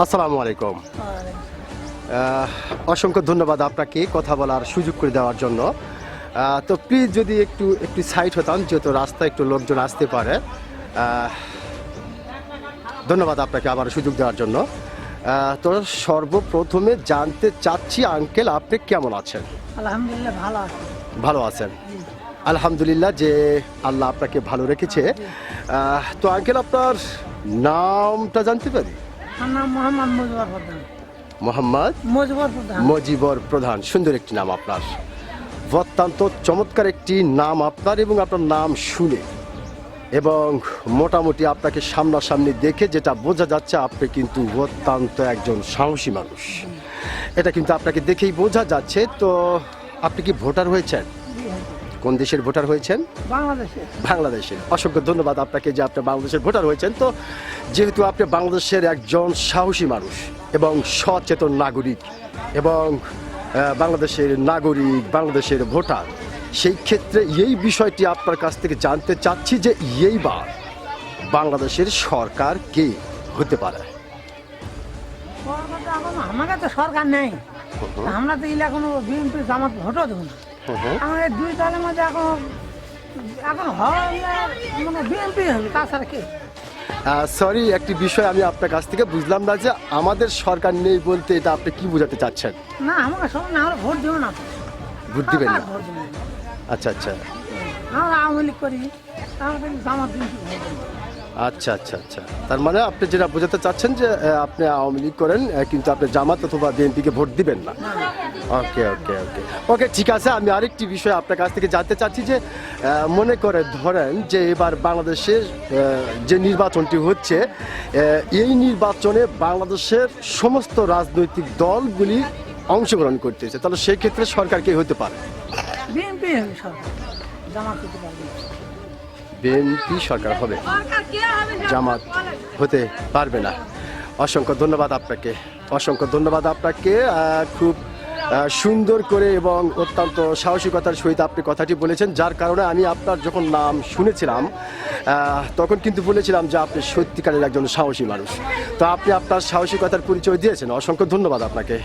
আসসালামু আলাইকুম। অসংখ্য ধন্যবাদ আপনাকে কথা বলার সুযোগ করে দেওয়ার জন্য। তো প্লিজ যদি একটু সাইড হতাম, যেহেতু রাস্তায় একটু লোকজন আসতে পারে। ধন্যবাদ আপনাকে আবার সুযোগ দেওয়ার জন্য। তো সর্বপ্রথমে জানতে চাচ্ছি আঙ্কেল, আপনি কেমন আছেন? আলহামদুলিল্লাহ ভালো আছি। ভালো আছেন? আলহামদুলিল্লাহ যে আল্লাহ আপনাকে ভালো রেখেছে। তো আঙ্কেল, আপনার নামটা জানতে পারি? আমার নাম মোহাম্মদ মুজিবর প্রধান। মোহাম্মদ মুজিবর প্রধান। মুজিবর প্রধান, সুন্দর একটি নাম আপনার, অত্যন্ত চমৎকার একটি নাম আপনার। এবং আপনার নাম শুনে এবং মোটামুটি আপনাকে সামনাসামনি দেখে যেটা বোঝা যাচ্ছে, আপনি কিন্তু অত্যন্ত একজন সাহসী মানুষ। এটা কিন্তু আপনাকে দেখেই বোঝা যাচ্ছে। তো আপনি কি ভোটার হয়েছেন? কোন দেশের ভোটার হয়েছেন? বাংলাদেশের। বাংলাদেশের। অসংখ্য ধন্যবাদ আপনাকে যে আপনি বাংলাদেশের ভোটার হয়েছেন। তো যেহেতু আপনি বাংলাদেশের একজন সাহসী মানুষ এবং সচেতন নাগরিক এবং বাংলাদেশের নাগরিক, বাংলাদেশের ভোটার, সেই ক্ষেত্রে এই বিষয়টি আপনার কাছ থেকে জানতে চাচ্ছি যে এইবার বাংলাদেশের সরকার কে হতে পারে? আমার কাছে সরকার নেই, আমরা তো এখনো বিএনপি জামাত ভোটও দেবো না। আমাদের দুই দলের মধ্যে এখন হয় মানে বিএনপি হবে, তাছাড়া কে? সরি, একটি বিষয় আমি আপনার কাছ থেকে বুঝলাম না যে আমাদের সরকার নেই বলতে এটা আপনি কি বোঝাতে চাচ্ছেন? না, আমাকে সব না, আমরা ভোট দেবো না। ভোট দিবেন না? ভোট দেবো না। আচ্ছা আচ্ছা আমরা আওয়ামী লীগ করি, আমরা জামাত বিএনপি ভোট দেবো। আচ্ছা আচ্ছা আচ্ছা, তার মানে আপনি যেটা বোঝাতে চাচ্ছেন যে আপনি আওয়ামী লীগ করেন, কিন্তু আপনি জামাত অথবা বিএনপিকে ভোট দিবেন না। ওকে ওকে ওকে ওকে, ঠিক আছে। আমি আরেকটি বিষয় আপনার কাছ থেকে জানতে চাচ্ছি যে মনে করে ধরেন যে এবার বাংলাদেশের যে নির্বাচনটি হচ্ছে, এই নির্বাচনে বাংলাদেশের সমস্ত রাজনৈতিক দলগুলি অংশগ্রহণ করতেছে, তাহলে সেই ক্ষেত্রে সরকার কে হতে পারে? বিএনপি হবে সরকার, জামাত হতে পারবে না। বিএনপি সরকার হবে, জামাত হতে পারবে না। অসংখ্য ধন্যবাদ আপনাকে, অসংখ্য ধন্যবাদ আপনাকে। খুব সুন্দর করে এবং অত্যন্ত সাহসিকতার সহিত আপনি কথাটি বলেছেন, যার কারণে আমি আপনার যখন নাম শুনেছিলাম তখন কিন্তু বলেছিলাম যে আপনি সত্যিকারের একজন সাহসী মানুষ। তো আপনি আপনার সাহসিকতার পরিচয় দিয়েছেন, অসংখ্য ধন্যবাদ আপনাকে।